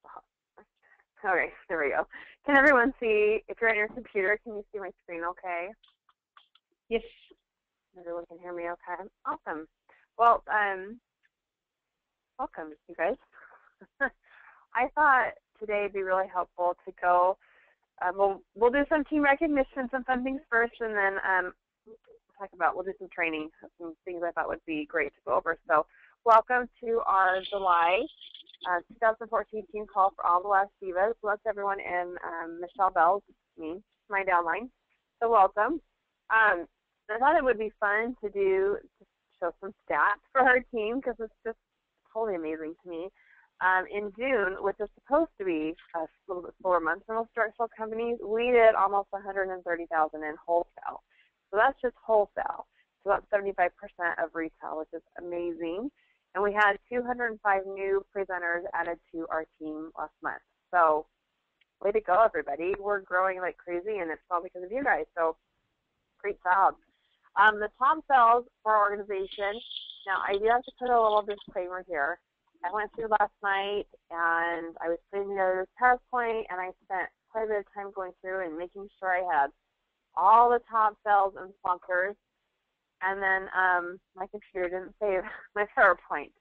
Stop. Okay, there we go. Can everyone see? If you're on your computer, can you see my screen okay? Yes. Everyone can hear me okay? Awesome. Well, welcome, you guys. I thought today would be really helpful to go, we'll do some team recognition, some fun things first, and then we'll do some training, some things I thought would be great to go over. So welcome to our July 2014 team call for all the Lash Divas. That's everyone in Michelle Bell's, my downline. So welcome. I thought it would be fun to show some stats for our team because it's just totally amazing to me. In June, which is supposed to be a little bit slower month for most directional companies, we did almost $130,000 in wholesale. So that's just wholesale. So that's 75% of retail, which is amazing. And we had 205 new presenters added to our team last month. So way to go, everybody. We're growing like crazy, and it's all because of you guys. So great job. The top sales for our organization. Now, I do have to put a little disclaimer here. I went through last night, and I was putting together this PowerPoint, and I spent quite a bit of time going through and making sure I had all the top sales and sponsors. And then my computer didn't save my PowerPoint.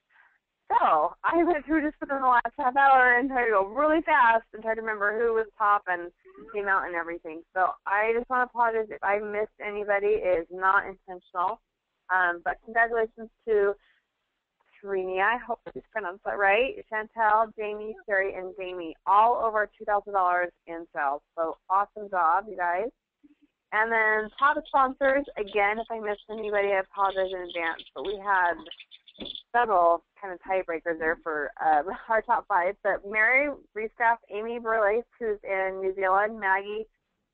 So I went through just within the last half hour and tried to go really fast and try to remember who was top and came out and everything. So I just want to apologize if I missed anybody. It is not intentional. But congratulations to Trini, I hope I pronounced that right, Chantel, Jamie, Sherry, and Jamie, all over $2,000 in sales. So awesome job, you guys. And then top sponsors, again, if I missed anybody, I apologize in advance, but we had several kind of tiebreakers there for our top five. But Mary Reestaff, Amy Burleigh, who's in New Zealand, Maggie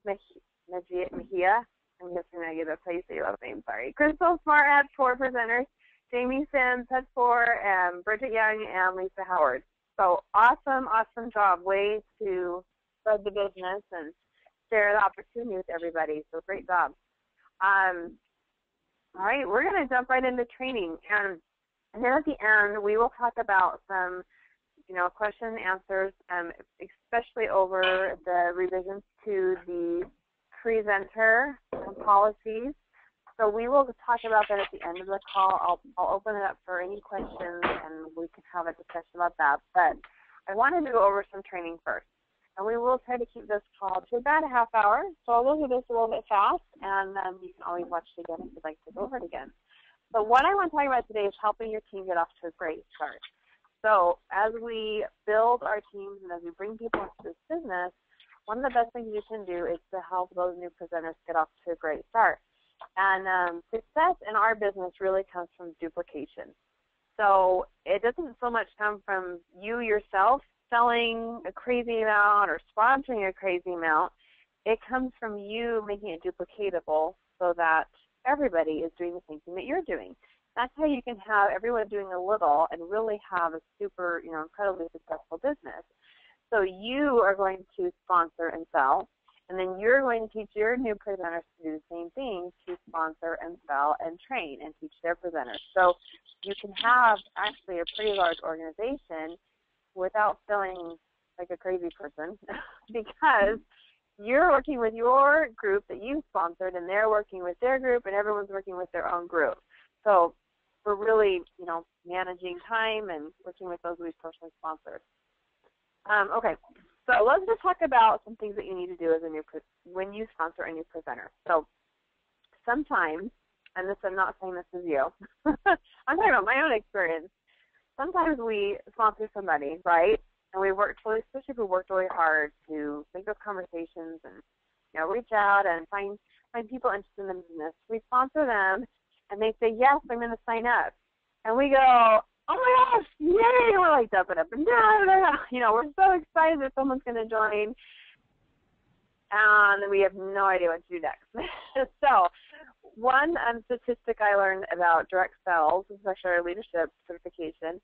Mejia, I'm guessing Maggie, that's how you say your last name, sorry. Crystal Smart had 4 presenters, Jamie Sims had 4, Bridget Young, and Lisa Howard. So awesome, awesome job. Way to spread the business and share the opportunity with everybody. So great job. All right, we're going to jump right into training. And then at the end, we will talk about some, question and answers, especially over the revisions to the presenter policies. So we will talk about that at the end of the call. I'll open it up for any questions, and we can have a discussion about that. But I wanted to go over some training first. And we will try to keep this call to about a half hour. So I'll go through this a little bit fast, and you can always watch it again if you'd like to go over it again. So what I want to talk about today is helping your team get off to a great start. So as we build our teams and as we bring people into this business, one of the best things you can do is to help those new presenters get off to a great start. And success in our business really comes from duplication. So it doesn't so much come from you yourself selling a crazy amount or sponsoring a crazy amount. It comes from you making it duplicatable so that everybody is doing the same thing that you're doing. That's how you can have everyone doing a little and really have a super, incredibly successful business. So you are going to sponsor and sell, and then you're going to teach your new presenters to do the same thing, to sponsor and sell and train and teach their presenters. So you can have actually a pretty large organization without feeling like a crazy person because you're working with your group that you sponsored, and they're working with their group, and everyone's working with their own group. So we're really, managing time and working with those we've personally sponsored. Okay, so let's just talk about some things that you need to do as when you sponsor a new presenter. So sometimes, and this, I'm not saying this is you, I'm talking about my own experience. Sometimes we sponsor somebody, right? And we worked really, especially if we worked really hard to make those conversations and, reach out and find people interested in the business. We sponsor them, and they say, yes, I'm going to sign up. And we go, oh my gosh, yay! We're like jumping up and down. We're so excited that someone's going to join. And we have no idea what to do next. So one statistic I learned about direct sales, especially our leadership certification,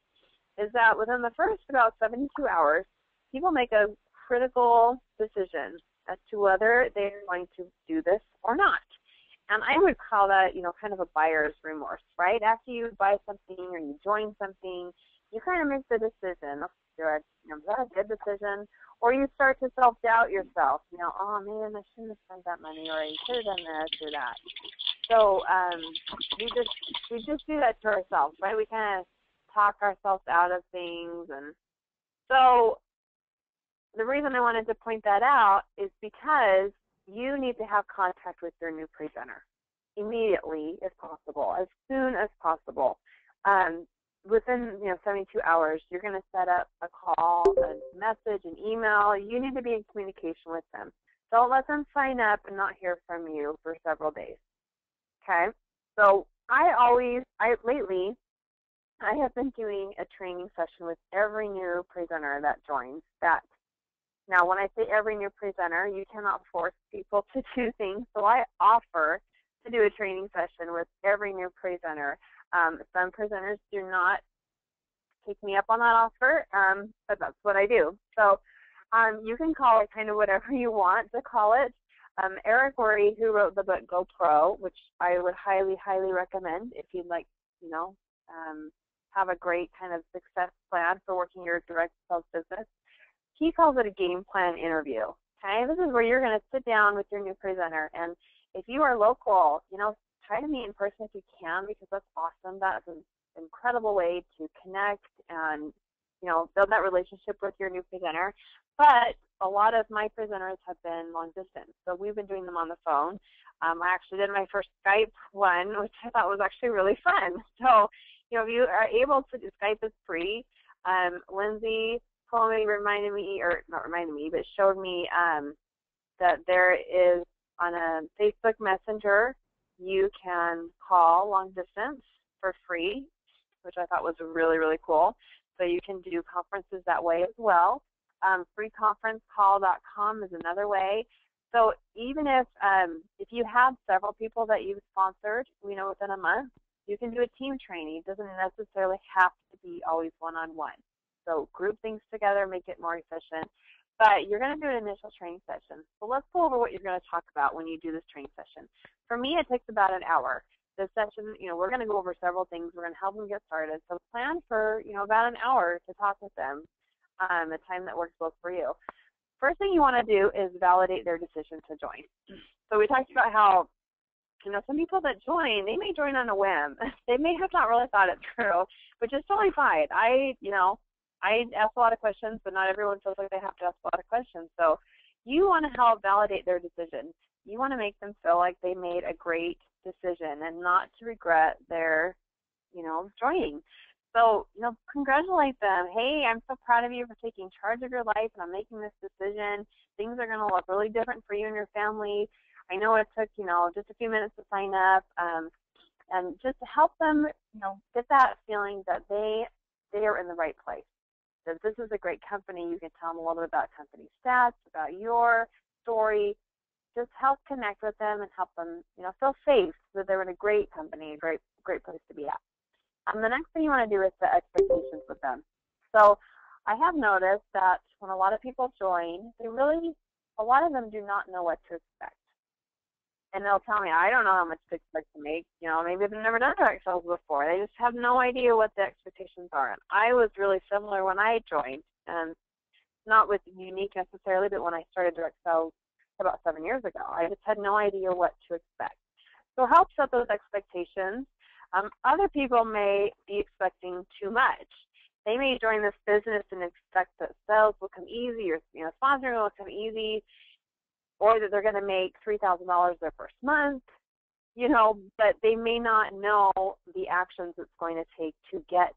is that within the first about 72 hours, people make a critical decision as to whether they're going to do this or not. And I would call that, kind of a buyer's remorse, right? After you buy something or you join something, you kind of make the decision, is that a good decision? Or you start to self-doubt yourself, oh man, I shouldn't have spent that money, or I should have done this or that. So we just do that to ourselves, right? We kind of talk ourselves out of things. And so the reason I wanted to point that out is because you need to have contact with your new presenter immediately, if possible, as soon as possible. Within 72 hours, you're going to set up a call, a message, an email. You need to be in communication with them. Don't let them sign up and not hear from you for several days. Okay? So lately, I have been doing a training session with every new presenter that joins that. Now, when I say every new presenter, you cannot force people to do things. So I offer to do a training session with every new presenter. Some presenters do not take me up on that offer, but that's what I do. So you can call it kind of whatever you want to call it. Eric Worre, who wrote the book Go Pro, which I would highly, highly recommend if you'd like, have a great kind of success plan for working your direct sales business. He calls it a game plan interview. Okay, this is where you're going to sit down with your new presenter, and if you are local, try to meet in person if you can, because that's awesome. That's an incredible way to connect and, build that relationship with your new presenter. But a lot of my presenters have been long distance, so we've been doing them on the phone. I actually did my first Skype one, which I thought was actually really fun. So, if you are able to, Skype is free. Lindsay told me, but showed me that there is on a Facebook Messenger, you can call long distance for free, which I thought was really, really cool. So you can do conferences that way as well. Freeconferencecall.com is another way. So even if you have several people that you've sponsored, within a month, you can do a team training. It doesn't necessarily have to be always one-on-one. So group things together, make it more efficient. But you're going to do an initial training session. So let's go over what you're going to talk about when you do this training session. For me, it takes about an hour. This session, we're going to go over several things. We're going to help them get started. So plan for, about an hour to talk with them, a time that works both for you. First thing you want to do is validate their decision to join. So we talked about how, some people that join, they may join on a whim. They may have not really thought it through, which is totally fine. I ask a lot of questions, but not everyone feels like they have to ask a lot of questions. So you want to help validate their decision. You want to make them feel like they made a great decision and not to regret their, joining. So, congratulate them. Hey, I'm so proud of you for taking charge of your life, and I'm making this decision. Things are going to look really different for you and your family. I know it took, just a few minutes to sign up, and just to help them, get that feeling that they are in the right place. That this is a great company. You can tell them a little bit about company stats, about your story. Just help connect with them and help them, feel safe that they're in a great company, a great place to be at. The next thing you want to do is set expectations with them. So I have noticed that when a lot of people join, a lot of them do not know what to expect. And they'll tell me, I don't know how much to expect to make. Maybe they've never done direct sales before. They just have no idea what the expectations are. And I was really similar when I joined, and not with Unique necessarily, but when I started direct sales about 7 years ago. I just had no idea what to expect. So help set those expectations. Other people may be expecting too much. They may join this business and expect that sales will come easy, or sponsoring will come easy, or that they're going to make $3,000 their first month, but they may not know the actions it's going to take to get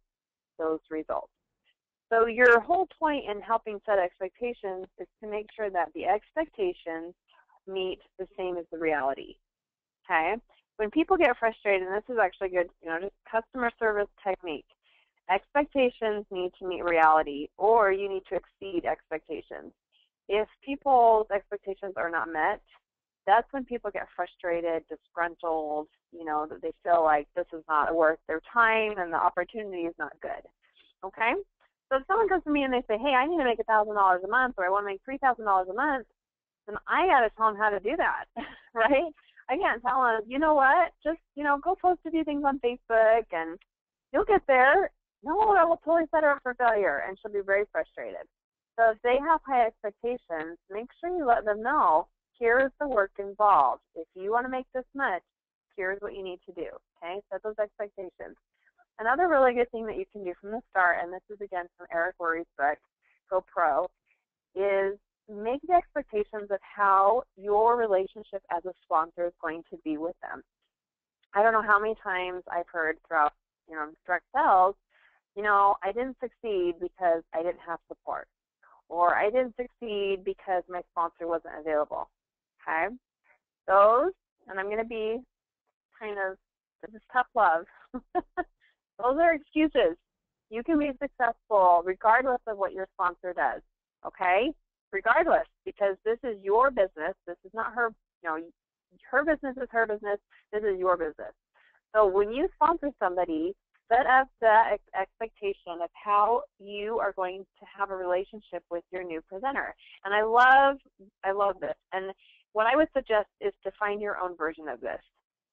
those results. So your whole point in helping set expectations is to make sure that the expectations meet the same as the reality, okay? When people get frustrated, and this is actually good, just customer service technique, expectations need to meet reality, or you need to exceed expectations. If people's expectations are not met, that's when people get frustrated, disgruntled, that they feel like this is not worth their time and the opportunity is not good, okay? So if someone comes to me and they say, hey, I need to make $1,000 a month, or I want to make $3,000 a month, then I got to tell them how to do that, right? I can't tell them, you know what, just, go post a few things on Facebook and you'll get there. no, I will totally set her up for failure, and she'll be very frustrated. So if they have high expectations, make sure you let them know, here's the work involved. If you want to make this much, here's what you need to do, okay? Set those expectations. Another really good thing that you can do from the start, and this is again from Eric Worre's book, Go Pro, is make the expectations of how your relationship as a sponsor is going to be with them. I don't know how many times I've heard throughout, direct sales, I didn't succeed because I didn't have support, or I didn't succeed because my sponsor wasn't available, okay? Those, and I'm going to be this is tough love. Those are excuses. You can be successful regardless of what your sponsor does, okay? Regardless, because this is your business. This is not her, her business is her business. This is your business. So when you sponsor somebody, set up the expectation of how you are going to have a relationship with your new presenter. And I love this. And what I would suggest is to find your own version of this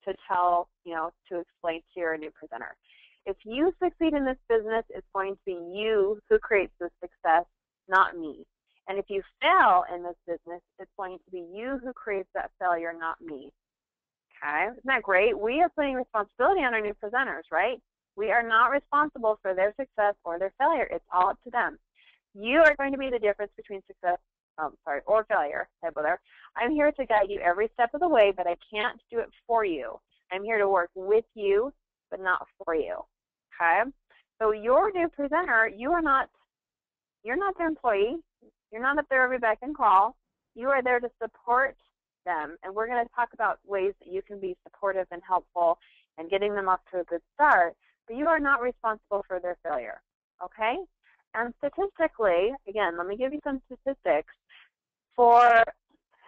to tell, to explain to your new presenter. If you succeed in this business, it's going to be you who creates the success, not me. And if you fail in this business, it's going to be you who creates that failure, not me. Okay? Isn't that great? We are putting responsibility on our new presenters, right? We are not responsible for their success or their failure. It's all up to them. You are going to be the difference between success, or failure. I'm here to guide you every step of the way, but I can't do it for you. I'm here to work with you, but not for you. Okay? So your new presenter, you're not their employee. You're not up there every beck and call. You are there to support them. And we're going to talk about ways that you can be supportive and helpful and getting them off to a good start. But you are not responsible for their failure. Okay? And statistically, again, let me give you some statistics. For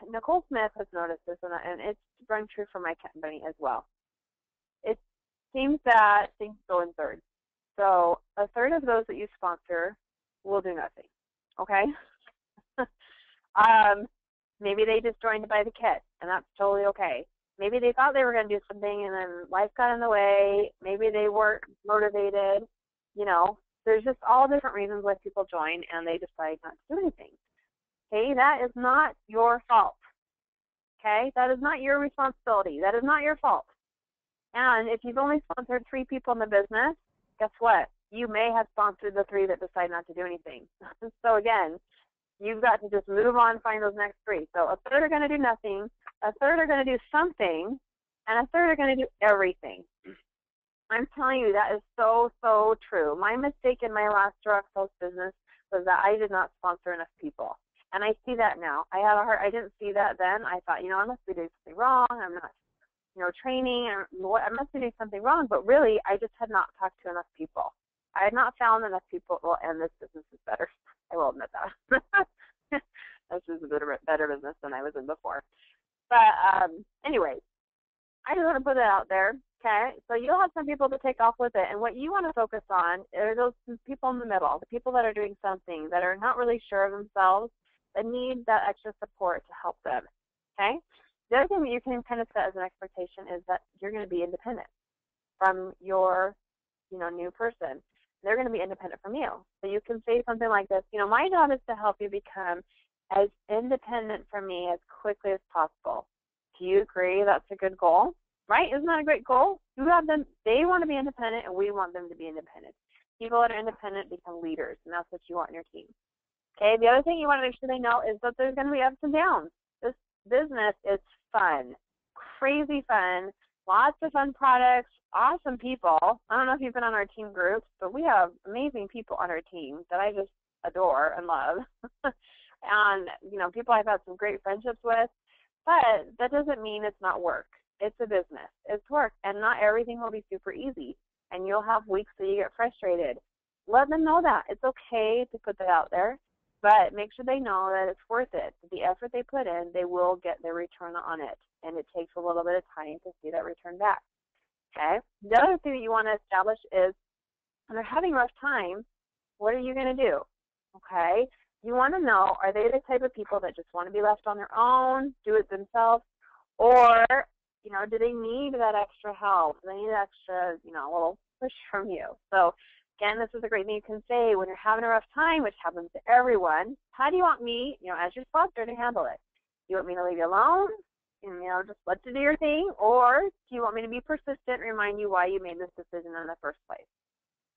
Nicole Smith has noticed this, and it's run true for my company as well. It seems that things go in thirds. So a third of those that you sponsor will do nothing. Okay? Maybe they just joined to buy the kit, and that's totally okay. Maybe they thought they were going to do something, and then life got in the way. Maybe they weren't motivated. There's just all different reasons why people join, and they decide not to do anything. Okay, that is not your fault. Okay, that is not your responsibility. That is not your fault. And if you've only sponsored 3 people in the business, guess what? You may have sponsored the 3 that decide not to do anything. So again, you've got to just move on, find those next 3. So a third are going to do nothing, a third are going to do something, and a third are going to do everything. I'm telling you, that is so, so true. My mistake in my last direct sales business was that I did not sponsor enough people. And I see that now. I didn't see that then. I thought, I must be doing something wrong. I'm not, training. I must be doing something wrong. But really, I just had not talked to enough people. I had not found enough people. Well, and this business is better. I will admit that. This is a better business than I was in before. But anyways, I just want to put it out there. Okay, so you'll have some people to take off with it, and what you want to focus on are those people in the middle, the people that are doing something, that are not really sure of themselves, that need that extra support to help them. Okay, the other thing that you can kind of set as an expectation is that you're going to be independent from your, new person. They're going to be independent from you. So you can say something like this, my job is to help you become as independent from me as quickly as possible. Do you agree that's a good goal? Right? Isn't that a great goal? You have them, they want to be independent, and we want them to be independent. People that are independent become leaders, and that's what you want in your team. Okay, the other thing you want to make sure they know is that there's going to be ups and downs. This business is fun, crazy fun, lots of fun products, awesome people. I don't know if you've been on our team groups, but we have amazing people on our team that I just adore and love. And, people I've had some great friendships with, but that doesn't mean it's not work. It's a business. It's work, and not everything will be super easy, and you'll have weeks that you get frustrated. Let them know that. It's okay to put that out there, but make sure they know that it's worth it. The effort they put in, they will get their return on it, and it takes a little bit of time to see that return back. Okay? The other thing that you want to establish is when they're having a rough time, what are you going to do? Okay? You want to know, are they the type of people that just want to be left on their own, do it themselves, or do they need that extra help? Do they need extra, little push from you? So Again, this is a great thing you can say when you're having a rough time, which happens to everyone. How do you want me, as your sponsor, to handle it? Do you want me to leave you alone and, just let you do your thing? Or do you want me to be persistent and remind you why you made this decision in the first place?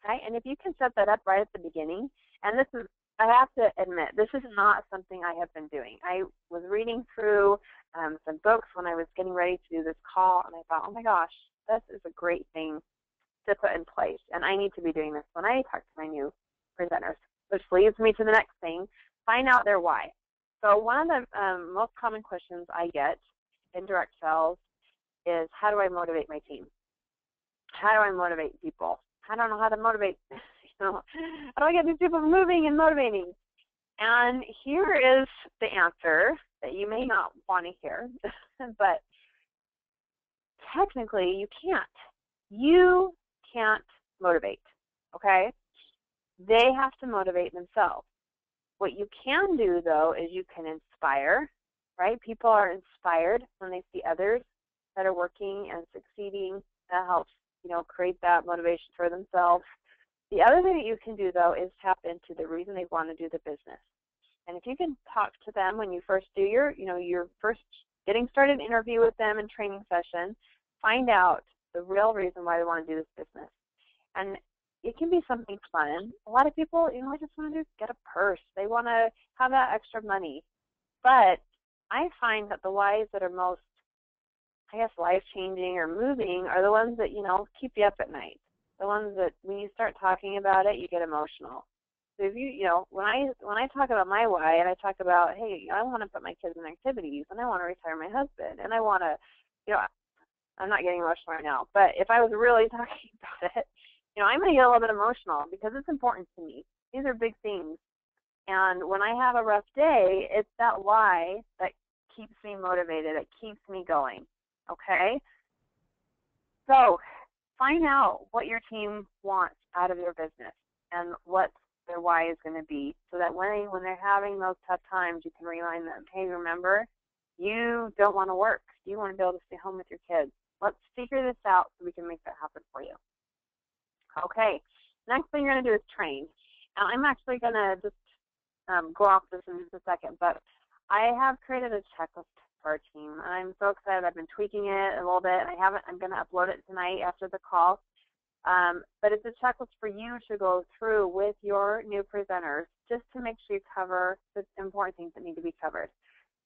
Okay? And if you can set that up right at the beginning, and this is, I have to admit, this is not something I have been doing. I was reading through some books when I was getting ready to do this call, and I thought, oh my gosh, this is a great thing to put in place, and I need to be doing this when I talk to my new presenters, which leads me to the next thing, find out their why. So one of the most common questions I get in direct sales is, how do I motivate my team? How do I motivate people? I don't know how to motivate, how do I get these people moving and motivating? And here is the answer that you may not want to hear, but technically you can't. You can't motivate, okay? They have to motivate themselves. What you can do, though, is you can inspire, right? People are inspired when they see others that are working and succeeding. That helps, create that motivation for themselves. The other thing that you can do, though, is tap into the reason they want to do the business. And if you can talk to them when you first do your first getting started interview with them and training session, find out the real reason why they want to do this business. And it can be something fun. A lot of people, I just want to get a purse. They want to have that extra money. But I find that the whys that are most, life-changing or moving are the ones that, keep you up at night. The ones that when you start talking about it, you get emotional. So if when I talk about my why, and I talk about, hey, I want to put my kids in activities, and I want to retire my husband, and I want to, I'm not getting emotional right now, but if I was really talking about it, I'm going to get a little bit emotional because it's important to me. These are big things. And when I have a rough day, it's that why that keeps me motivated, it keeps me going, okay? So find out what your team wants out of your business and what their why is going to be so that when they're having those tough times, you can remind them, hey, remember, you don't want to work. You want to be able to stay home with your kids. Let's figure this out so we can make that happen for you. Okay, next thing you're going to do is train. And I'm actually going to just go off this in just a second, but I have created a checklist for our team, and I'm so excited. I've been tweaking it a little bit. I'm going to upload it tonight after the call. But it's a checklist for you to go through with your new presenters just to make sure you cover the important things that need to be covered.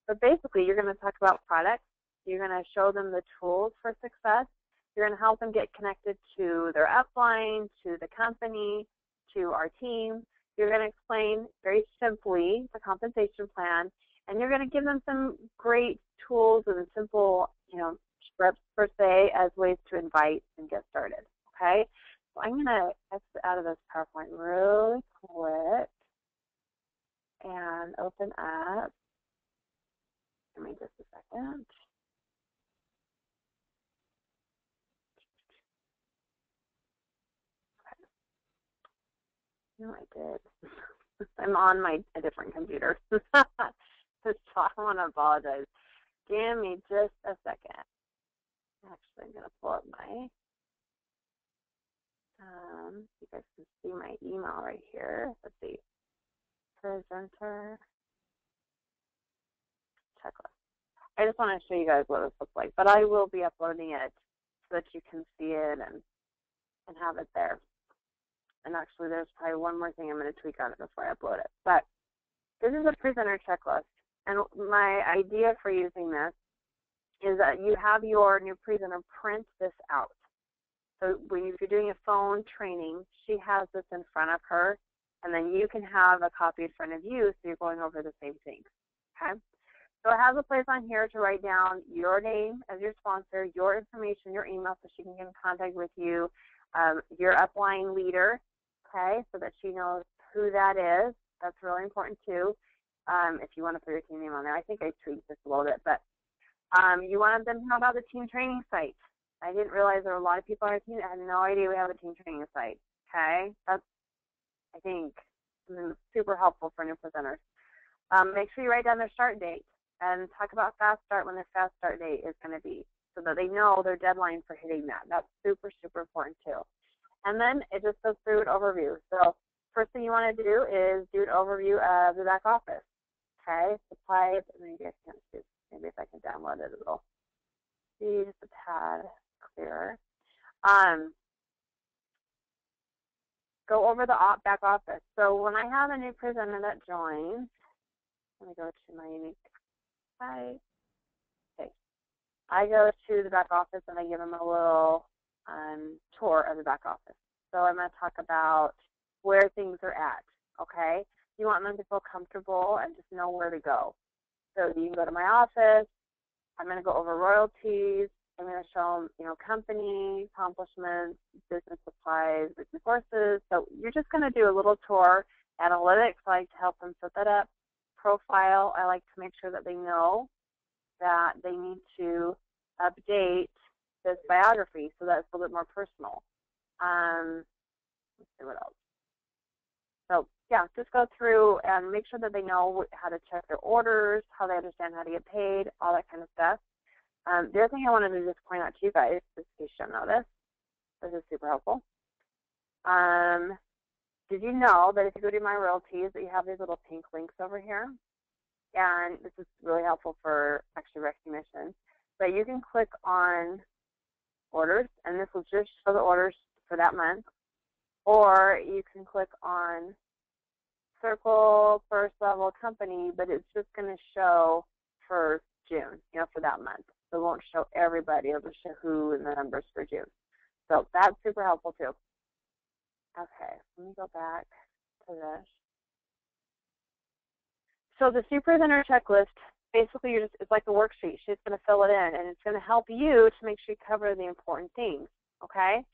But basically, you're going to talk about products. You're going to show them the tools for success. You're going to help them get connected to their upline, to the company, to our team. You're going to explain very simply the compensation plan, and you're going to give them some great tools and simple, scripts per se as ways to invite and get started. Okay, so I'm going to exit out of this PowerPoint really quick and open up. Give me just a second. No, I did. I'm on a different computer. So I want to apologize. Give me just a second. Actually, I'm going to pull up my, you guys can see my email right here. Let's see. Presenter checklist. I just want to show you guys what this looks like, but I will be uploading it so that you can see it and have it there. And actually, there's probably one more thing I'm going to tweak on it before I upload it. But this is a presenter checklist. And my idea for using this is that you have your new presenter print this out. So if you're doing a phone training, she has this in front of her, and then you can have a copy in front of you so you're going over the same thing. Okay? So it has a place on here to write down your name as your sponsor, your information, your email so she can get in contact with you, your upline leader, okay, so that she knows who that is. That's really important too. If you want to put your team name on there. I think I tweaked this a little bit, but you want them to know about the team training site. I didn't realize there were a lot of people on our team that had no idea we have a team training site. Okay, that's, I think, super helpful for new presenters. Make sure you write down their start date and talk about fast start when their fast start date is going to be so that they know their deadline for hitting that. That's super, super important too. And then it just goes through an overview. So first thing you want to do is do an overview of the back office. Okay, supplies, maybe I can't see, maybe if I can download it, it'll be just a tad clearer. Go over the back office. So when I have a new presenter that joins, let me go to my unique site. Okay, I go to the back office and I give them a little tour of the back office. So I'm going to talk about where things are at, okay? You want them to feel comfortable and just know where to go. So you can go to my office. I'm going to go over royalties. I'm going to show them, company, accomplishments, business supplies, business courses. So you're just going to do a little tour. Analytics, I like to help them set that up. Profile, I like to make sure that they know that they need to update this biography so that it's a little bit more personal. Let's see what else. So yeah, just go through and make sure that they know how to check their orders, how they understand how to get paid, all that kind of stuff. The other thing I wanted to just point out to you guys, just in case you don't know this is super helpful. Did you know that if you go to My Royalties, that you have these little pink links over here? And this is really helpful for extra recognition. But you can click on orders, and this will just show the orders for that month. Or you can click on circle first level company, but it's just going to show for June, for that month. So it won't show everybody. It'll just show who and the numbers for June. So that's super helpful too. Okay, let me go back to this. So the super presenter checklist, basically it's like a worksheet. She's going to fill it in, and it's going to help you to make sure you cover the important things, okay?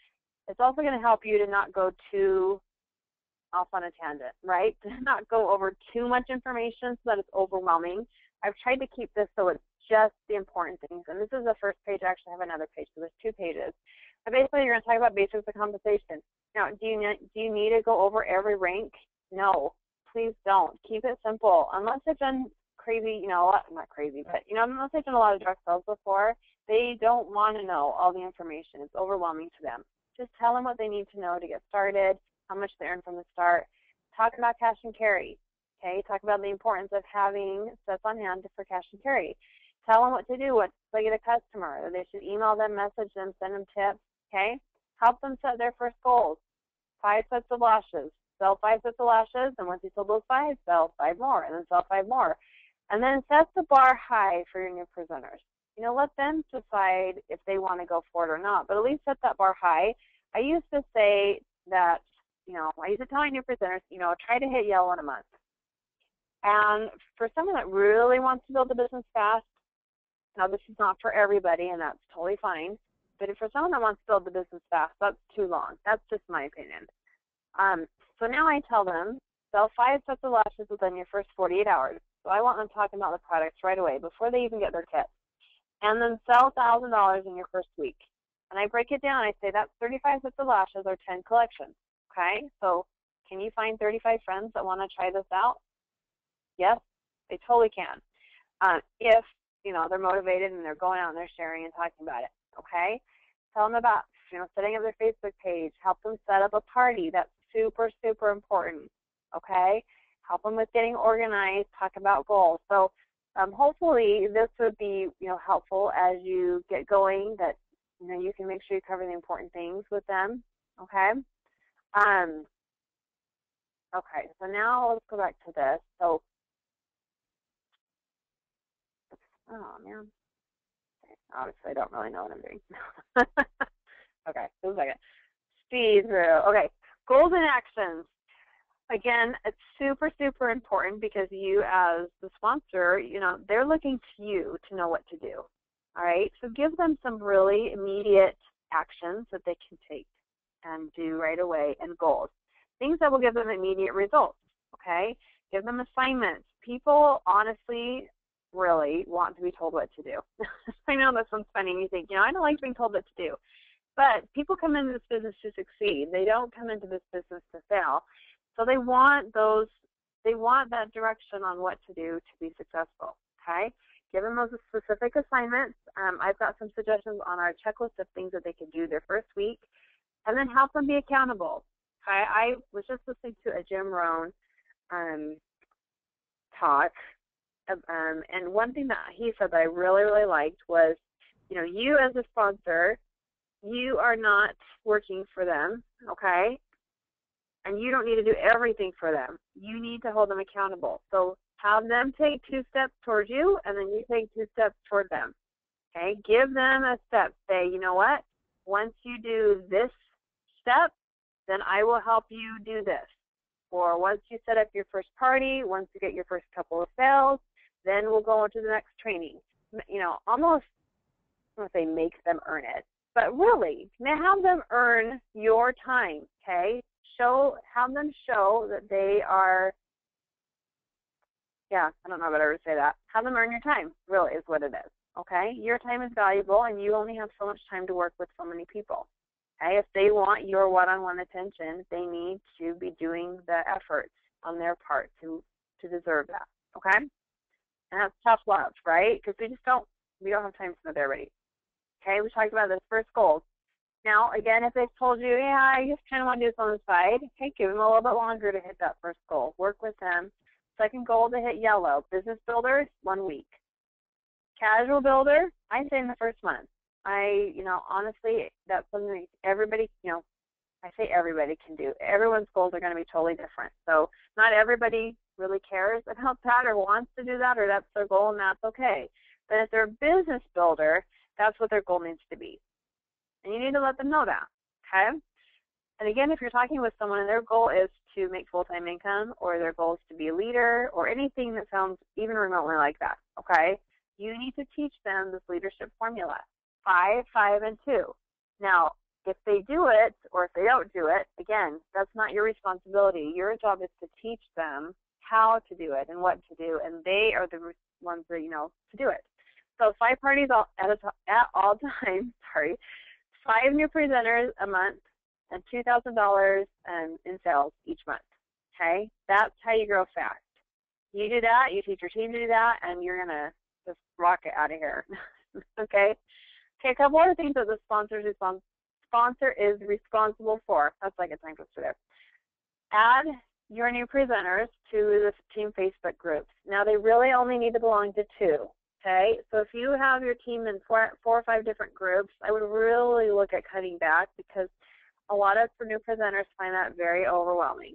It's also going to help you to not go too off on a tangent, right? To not go over too much information so that it's overwhelming. I've tried to keep this so it's just the important things. And this is the first page. I actually have another page, so there's 2 pages. But basically, you're going to talk about basics of compensation. Now, do you need to go over every rank? No, please don't. Keep it simple. Unless they've done crazy, not crazy, but, unless they've done a lot of direct sales before, they don't want to know all the information. It's overwhelming to them. Just tell them what they need to know to get started, how much they earn from the start. Talk about cash and carry, okay? Talk about the importance of having sets on hand for cash and carry. Tell them what to do, what to get a customer. They should email them, message them, send them tips, okay? Help them set their first goals. 5 sets of lashes. Sell 5 sets of lashes, and once you sell those 5, sell 5 more, and then sell 5 more. And then set the bar high for your new presenters. Let them decide if they want to go for it or not, but at least set that bar high. I used to say that, I used to tell my new presenters, try to hit yellow in a month. And for someone that really wants to build a business fast, now this is not for everybody, and that's totally fine, but if for someone that wants to build the business fast, that's too long. That's just my opinion. So now I tell them, sell 5 sets of lashes within your first 48 hours. So I want them talking about the products right away before they even get their kit. And then sell $1,000 in your first week. And I break it down. I say that's 35 sets of lashes or 10 collections. Okay? So can you find 35 friends that want to try this out? Yes, they totally can. If, they're motivated and they're going out and they're sharing and talking about it. Okay? Tell them about, setting up their Facebook page. Help them set up a party. That's super, super important. Okay? Help them with getting organized. Talk about goals. So hopefully this would be, helpful as you get going, that, you can make sure you cover the important things with them. Okay? Okay, so now let's go back to this. So, oh, man. Okay, obviously, I don't really know what I'm doing. Okay, just a second. Speed through. Okay, goals and actions. Again, it's super, super important because you as the sponsor, they're looking to you to know what to do. All right, so give them some really immediate actions that they can take and do right away, and goals. Things that will give them immediate results, okay? Give them assignments. People honestly really want to be told what to do. I know this one's funny and you think, I don't like being told what to do. But people come into this business to succeed. They don't come into this business to fail. So they want that direction on what to do to be successful, okay? Give them those specific assignments. I've got some suggestions on our checklist of things that they can do their first week. and then help them be accountable. Okay? I was just listening to a Jim Rohn talk, and one thing that he said that I really, really liked was, you as a sponsor, you are not working for them, okay? And you don't need to do everything for them. You need to hold them accountable. So have them take 2 steps towards you, and then you take 2 steps toward them. Okay? Give them a step. Say, you know what? Once you do this step, then I will help you do this. Or once you set up your first party, once you get your first couple of sales, then we'll go on to the next training. Almost, I don't want to say make them earn it, but really, have them earn your time, okay? Have them show that they are, I don't know if I'd ever say that. Have them earn your time, really, is what it is, okay? Your time is valuable, and you only have so much time to work with so many people. Okay? If they want your one-on-one attention, they need to be doing the efforts on their part to deserve that, okay? And that's tough love, right? Because we don't have time to know they're ready. Okay, we talked about this first goal. Now, again, if they've told you, I just kind of want to do this on the side, okay, give them a little bit longer to hit that first goal. Work with them. Second goal to hit yellow. Business builders, 1 week. Casual builder, I say in the first month. Honestly, that's something everybody, I say everybody can do. Everyone's goals are going to be totally different. So not everybody really cares about that or wants to do that, or that's their goal, and that's okay. But if they're a business builder, that's what their goal needs to be. And you need to let them know that, okay? And again, if you're talking with someone and their goal is to make full-time income, or their goal is to be a leader, or anything that sounds even remotely like that, okay, you need to teach them this leadership formula, 5, 5, and 2. Now, if they do it or if they don't do it, again, that's not your responsibility. Your job is to teach them how to do it and what to do, and they are the ones that, to do it. So 5 parties at all times, 5 new presenters a month, and $2,000 in sales each month, okay? That's how you grow fast. You do that, you teach your team to do that, and you're going to just rock it out of here, okay? Okay, a couple other things that the sponsor is responsible for. That's like a tongue twister there. Add your new presenters to the team Facebook groups. Now, they really only need to belong to 2. Okay, so if you have your team in 4 or 5 different groups, I would really look at cutting back, because a lot of new presenters find that very overwhelming.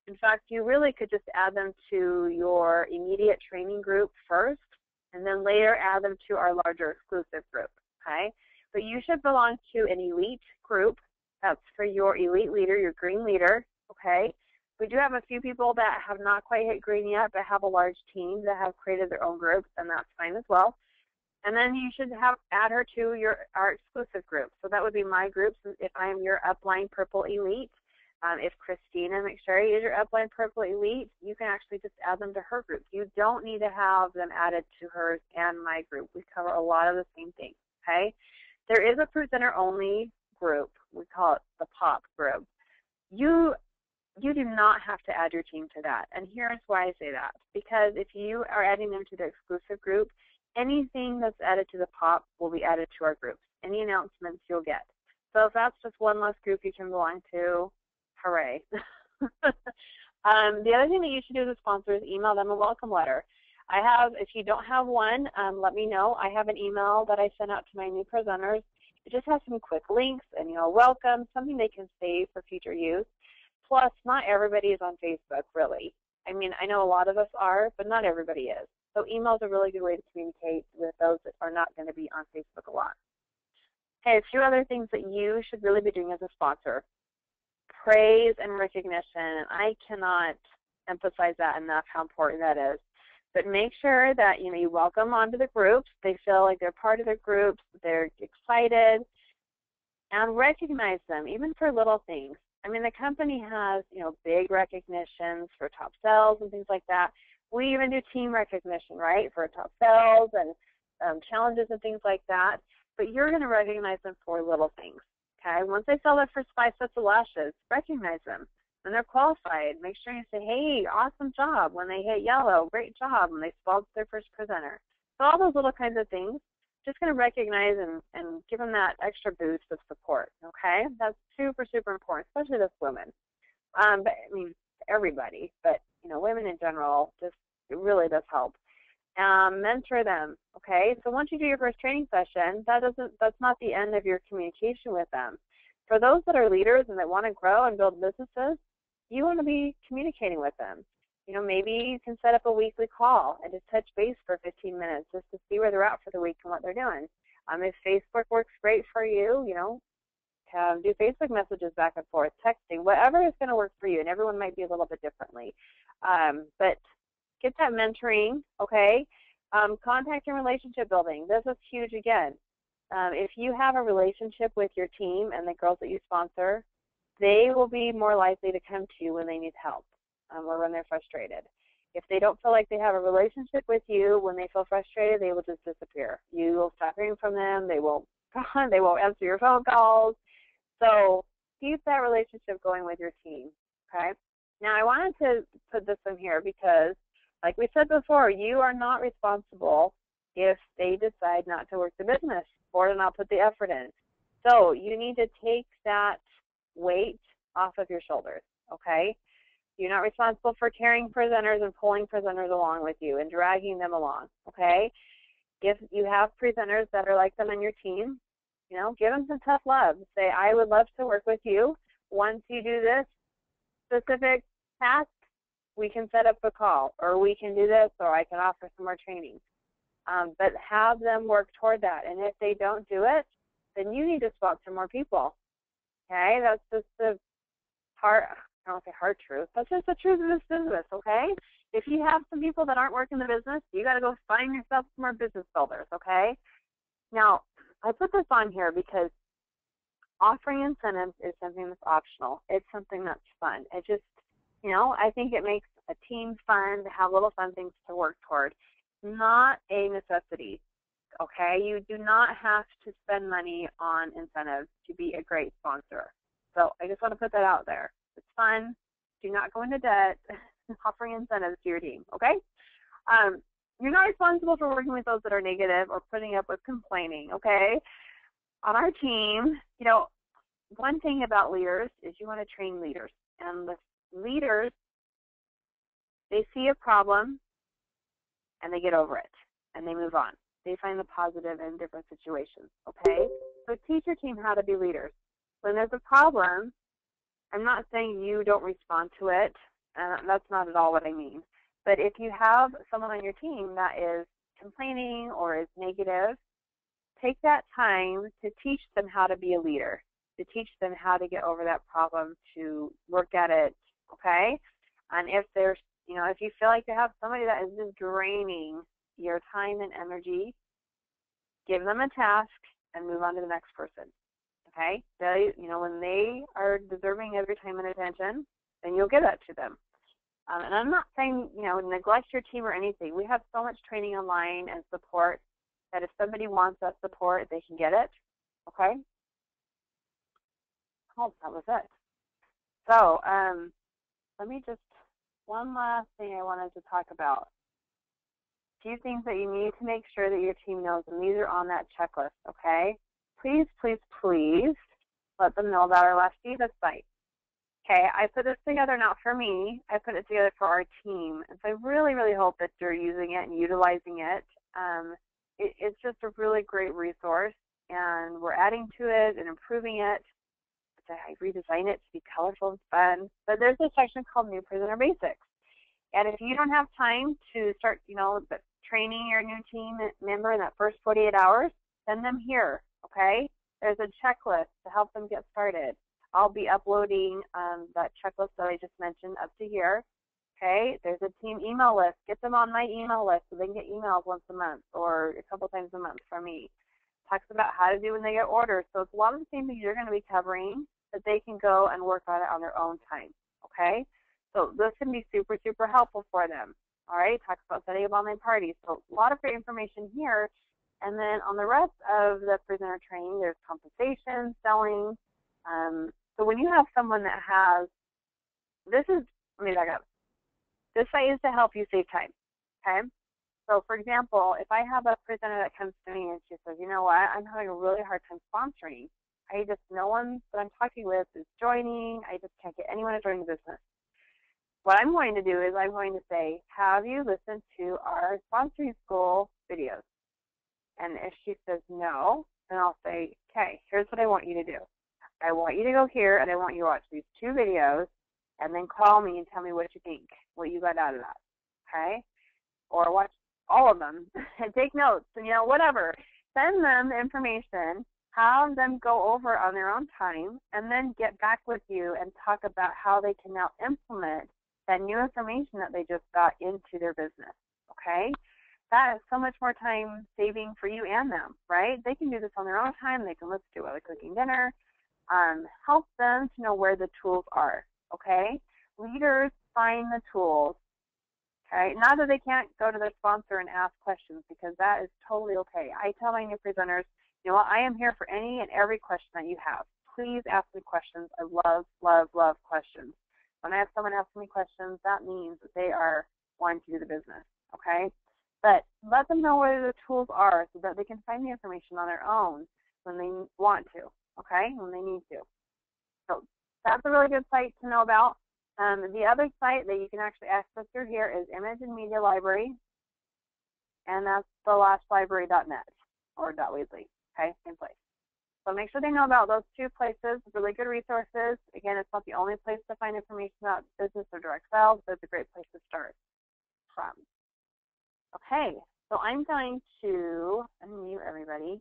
In fact, you really could just add them to your immediate training group first, and then later add them to our larger exclusive group, okay? But you should belong to an elite group. That's for your elite leader, your green leader, okay? We do have a few people that have not quite hit green yet, but have a large team that have created their own groups, and that's fine as well. And then you should add her to our exclusive group. So that would be my group. If I am your upline purple elite, if Christina McSherry is your upline purple elite, you can actually just add them to her group. You don't need to have them added to hers and my group. We cover a lot of the same things, okay? There is a presenter only group. We call it the POP group. You do not have to add your team to that. And here's why I say that. Because if you are adding them to the exclusive group, anything that's added to the POP will be added to our groups. Any announcements you'll get. So if that's just one less group you can belong to, hooray. The other thing that you should do as a sponsor is email them a welcome letter. If you don't have one, let me know. I have an email that I send out to my new presenters. It just has some quick links and, welcome, something they can save for future use. Plus, not everybody is on Facebook, really. I mean, I know a lot of us are, but not everybody is. So email is a really good way to communicate with those that are not going to be on Facebook a lot. Okay, a few other things that you should really be doing as a sponsor. Praise and recognition. I cannot emphasize that enough, how important that is. But make sure that, you welcome them onto the groups. They feel like they're part of the groups. They're excited. And recognize them, even for little things. I mean, the company has, big recognitions for top sales and things like that. We even do team recognition, right, for top sales and challenges and things like that. But you're going to recognize them for little things, okay? Once they sell their first 5 sets of lashes, recognize them. When they're qualified, make sure you say, hey, awesome job. When they hit yellow, great job. When they sponsor their first presenter. So all those little kinds of things just going to recognize and give them that extra boost of support, okay? That's super, super important, especially those women. But I mean, everybody, but, women in general, just it really does help. Mentor them, okay? So once you do your first training session, that's not the end of your communication with them. For those that are leaders and that want to grow and build businesses, you want to be communicating with them. Maybe you can set up a weekly call and just touch base for 15 minutes just to see where they're at for the week and what they're doing. If Facebook works great for you, do Facebook messages back and forth, texting, whatever is going to work for you, and everyone might be a little bit differently. But get that mentoring, okay? Contact and relationship building. This is huge again. If you have a relationship with your team and the girls that you sponsor, they will be more likely to come to you when they need help or when they're frustrated. If they don't feel like they have a relationship with you, when they feel frustrated, they will just disappear. You will stop hearing from them. They won't answer your phone calls. So keep that relationship going with your team, okay? Now, I wanted to put this in here because, like we said before, you are not responsible if they decide not to work the business or to not put the effort in. So you need to take that weight off of your shoulders, okay? You're not responsible for carrying presenters and pulling presenters along with you and dragging them along, okay? If you have presenters that are like them on your team, give them some tough love. Say, I would love to work with you. Once you do this specific task, we can set up a call, or we can do this, or I can offer some more training. But have them work toward that. And if they don't do it, then you need to swap to more people. Okay? That's just the hard, I don't say hard truth. That's just the truth of this business, okay? If you have some people that aren't working the business, you got to go find yourself some more business builders, okay? Now, I put this on here because offering incentives is something that's optional. It's something that's fun. It just, I think it makes a team fun to have little fun things to work toward. Not a necessity, okay? You do not have to spend money on incentives to be a great sponsor. So I just want to put that out there. It's fun. Do not go into debt offering incentives to your team, okay? You're not responsible for working with those that are negative or putting up with complaining, okay? On our team, one thing about leaders is you want to train leaders. And the leaders, they see a problem and they get over it and they move on. They find the positive in different situations, okay? So teach your team how to be leaders. When there's a problem, I'm not saying you don't respond to it, and that's not at all what I mean. But if you have someone on your team that is complaining or is negative, take that time to teach them how to be a leader, to teach them how to get over that problem, to work at it, okay? And if there's, if you feel like you have somebody that is just draining your time and energy, give them a task and move on to the next person, okay? They, when they are deserving of your time and attention, then you'll give that to them. And I'm not saying, neglect your team or anything. We have so much training online and support that if somebody wants that support, they can get it, okay? Oh, that was it. So let me just, one last thing I wanted to talk about. A few things that you need to make sure that your team knows, and these are on that checklist, okay? Please, please, please let them know about our Lash Divas site. Okay, I put this together not for me. I put it together for our team. And so I really, really hope that you're using it and utilizing it. It's just a really great resource, and we're adding to it and improving it. I redesign it to be colorful and fun. But there's a section called New Presenter Basics. And if you don't have time to start, training your new team member in that first 48 hours, send them here, okay? There's a checklist to help them get started. I'll be uploading that checklist that I just mentioned up to here, okay? There's a team email list. Get them on my email list so they can get emails once a month or a couple times a month from me. Talks about how to do when they get orders. So it's a lot of the same things you're going to be covering that they can go and work on it on their own time, okay? So this can be super, super helpful for them, all right? Talks about setting up online parties. So a lot of great information here. And then on the rest of the presenter training, there's compensation, selling. So when you have someone that has, let me back up. This site is to help you save time, okay? So, for example, if I have a presenter that comes to me and she says, you know what, I'm having a really hard time sponsoring. No one that I'm talking with is joining. I just can't get anyone to join the business. What I'm going to do is I'm going to say, have you listened to our sponsoring school videos? And if she says no, then I'll say, okay, here's what I want you to do. I want you to go here and I want you to watch these 2 videos and then call me and tell me what you think, what you got out of that, okay? Or watch all of them and take notes and, whatever. Send them information, have them go over on their own time, and then get back with you and talk about how they can now implement that new information that they just got into their business, okay? That is so much more time saving for you and them, right? They can do this on their own time. They can listen to it while they're cooking dinner. Help them to know where the tools are, okay? Leaders find the tools, okay? Not that they can't go to their sponsor and ask questions, because that is totally okay. I tell my new presenters, you know what, I am here for any and every question that you have. Please ask me questions. I love, love, love questions. When I have someone ask me questions, that means that they are wanting to do the business, okay? But let them know where the tools are so that they can find the information on their own when they want to, okay, when they need to. So that's a really good site to know about. The other site that you can actually access through here is Image and Media Library, and that's the lashlibrary.net or .weebly, okay, same place. So make sure they know about those 2 places, really good resources. Again, it's not the only place to find information about business or direct sales, but it's a great place to start from. Okay, so I'm going to unmute everybody.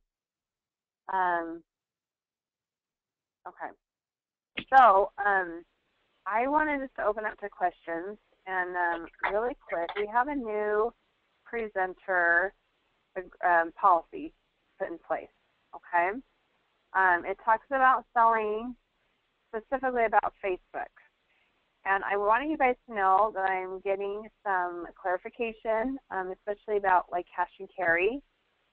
Okay, so I wanted just to open up to questions, and really quick, we have a new presenter policy put in place, okay? It talks about selling, specifically about Facebook. And I wanted you guys to know that I'm getting some clarification, especially about like cash and carry,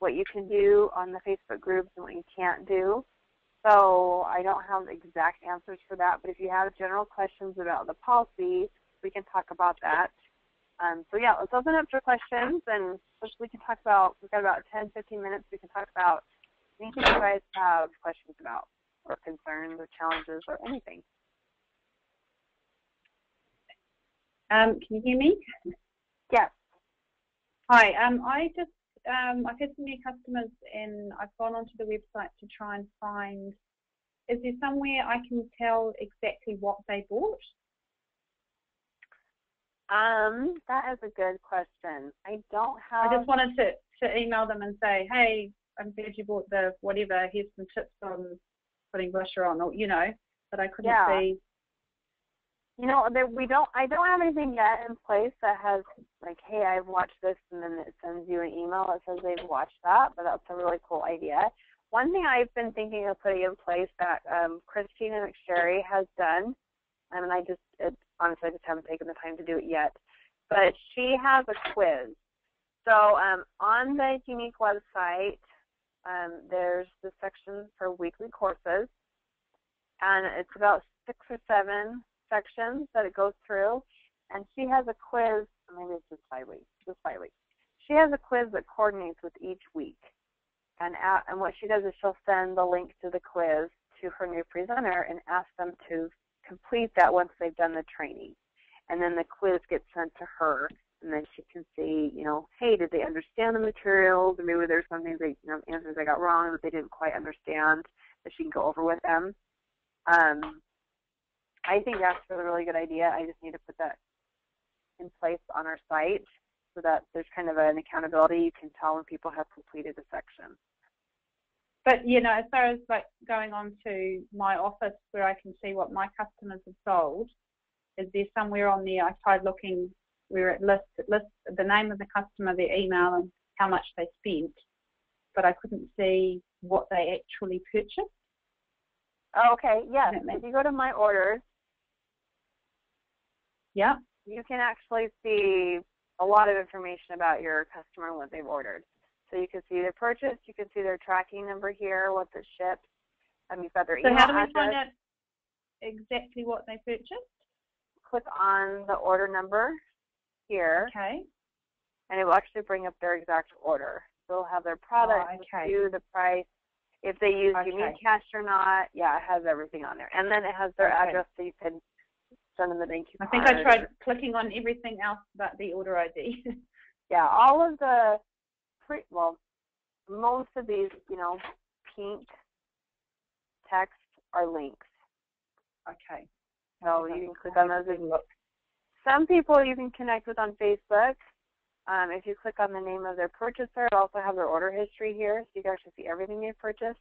what you can do on the Facebook groups and what you can't do. So I don't have exact answers for that, but if you have general questions about the policy, we can talk about that. So yeah, let's open up for questions, and we can talk about, we've got about 10, 15 minutes, we can talk about anything you guys have questions about, or concerns, or challenges, or anything. Can you hear me? Yes. Hi. I've had some new customers, and I've gone onto the website to try and find. Is there somewhere I can tell exactly what they bought? That is a good question. I don't have. I just wanted to email them and say, hey, I'm glad you bought the whatever. Here's some tips on putting blusher on, or but I couldn't see. I don't have anything yet in place that has like, hey, I've watched this, and then it sends you an email that says they've watched that, but that's a really cool idea. One thing I've been thinking of putting in place that Christina McSherry has done, and honestly, I just haven't taken the time to do it yet, but she has a quiz. So on the Unique website, there's the section for weekly courses, and it's about 6 or 7 sections that it goes through, and she has a quiz, maybe it's just 5 weeks, She has a quiz that coordinates with each week, and what she does is she'll send the link to the quiz to her new presenter and ask them to complete that once they've done the training, and then the quiz gets sent to her, and then she can see, hey, did they understand the materials, or maybe there's some things answers they got wrong that they didn't quite understand that she can go over with them. I think that's a really good idea. I just need to put that in place on our site so that there's kind of an accountability. You can tell when people have completed a section. But, as far as like going on to my office where I can see what my customers have sold, is there somewhere on there, I tried looking where it lists the name of the customer, their email, and how much they spent, but I couldn't see what they actually purchased. Oh, okay, yes. If you go to My Orders, yeah, you can actually see a lot of information about your customer and what they've ordered. So you can see their purchase, you can see their tracking number here, what it shipped, you've got their email address. So how do we find out exactly what they purchased? Click on the order number here. Okay. and it will actually bring up their exact order. So it'll have their product, the price, if they use Unique Cash or not. Yeah, it has everything on there. And then it has their address, so you can send them the thank you card. I think I tried clicking on everything else but the order ID. Yeah, all of the, most of these, pink text are links. Okay. So you can click on those. Some people you can connect with on Facebook. If you click on the name of their purchaser, it'll also have their order history here, so you can actually see everything they've purchased.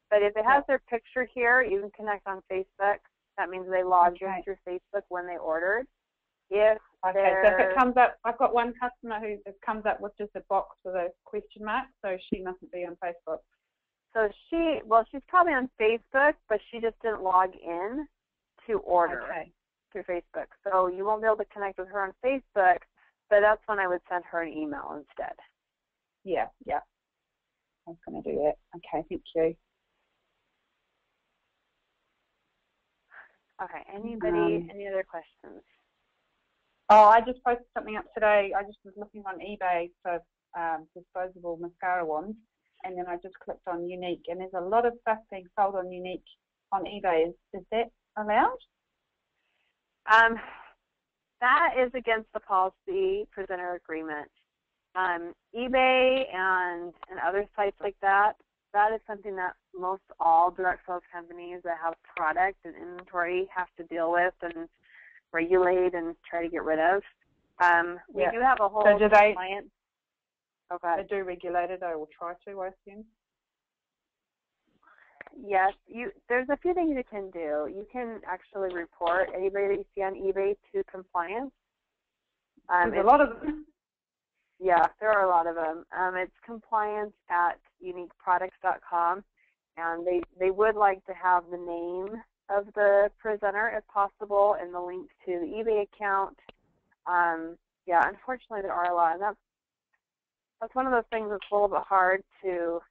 But if it has their picture here, you can connect on Facebook. That means they logged in through Facebook when they ordered. So if it comes up, I've got one customer who comes up with just a box with a question mark, so she mustn't be on Facebook. So she's probably on Facebook, but she just didn't log in to order through Facebook. So you won't be able to connect with her on Facebook, but that's when I would send her an email instead. Yeah. I was going to do that. Okay, thank you. Okay, any other questions? Oh, I just posted something up today. I just was looking on eBay for disposable mascara wands, and then I just clicked on Unique, and there's a lot of stuff being sold on Unique on eBay. Is that allowed? That is against the policy presenter agreement. eBay and other sites like that, that is something that most all direct sales companies that have product and inventory have to deal with and regulate and try to get rid of. We do have a whole client. Okay. They do regulate it. I will try to, I assume. Yes, there's a few things you can do. You can actually report anybody that you see on eBay to compliance. There's a lot of them. Yeah, there are a lot of them. It's compliance@uniqueproducts.com, and they would like to have the name of the presenter if possible and the link to the eBay account. Unfortunately there are a lot, and that's one of those things that's a little bit hard to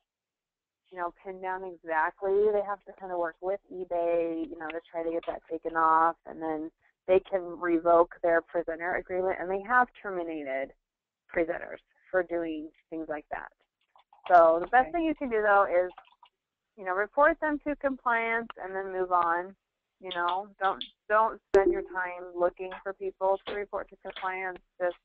pin down exactly. They have to kind of work with eBay, to try to get that taken off, and then they can revoke their presenter agreement, and they have terminated presenters for doing things like that. So the best thing you can do, though, is, report them to compliance and then move on. Don't spend your time looking for people to report to compliance. Just,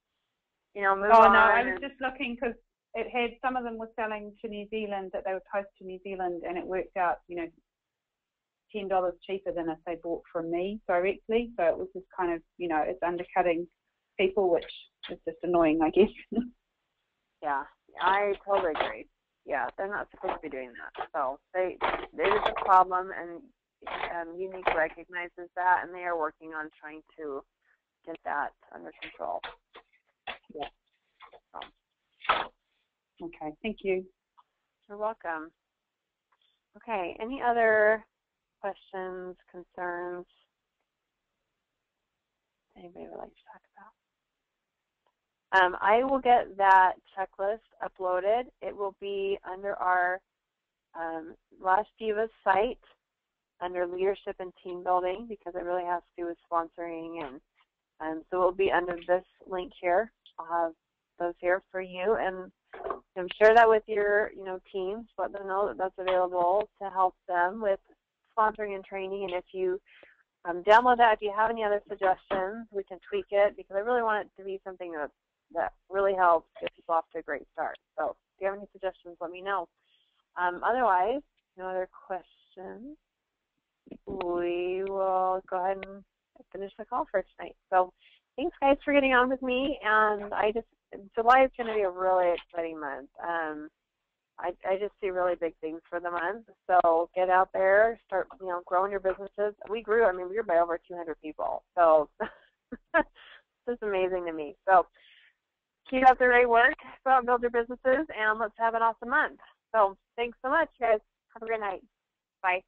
move on. Oh, no, I was just looking because it had, some of them were selling to New Zealand, that they would post to New Zealand, and it worked out, $10 cheaper than if they bought from me directly. So it was just kind of, it's undercutting people, which is just annoying, I guess. Yeah, I totally agree. Yeah, they're not supposed to be doing that. So it is a problem, and Unique recognizes that, and they are working on trying to get that under control. Yeah. So. Okay, thank you. You're welcome. Okay, any other questions, concerns anybody would like to talk about? I will get that checklist uploaded. It will be under our Lash Divas site under leadership and team building, because it really has to do with sponsoring, and so it will be under this link here. I'll have those here for you, and share that with your teams. Let them know that that's available to help them with sponsoring and training. And if you download that, if you have any other suggestions, we can tweak it, because I really want it to be something that really helps get people off to a great start. So if you have any suggestions, let me know. Otherwise, no other questions. We will go ahead and finish the call for tonight. So thanks, guys, for getting on with me. And July is going to be a really exciting month. I just see really big things for the month. So get out there, start, growing your businesses. We grew by over 200 people. So it's just amazing to me. So keep up the great work, go out and build your businesses, and let's have an awesome month. So thanks so much, guys. Have a great night. Bye.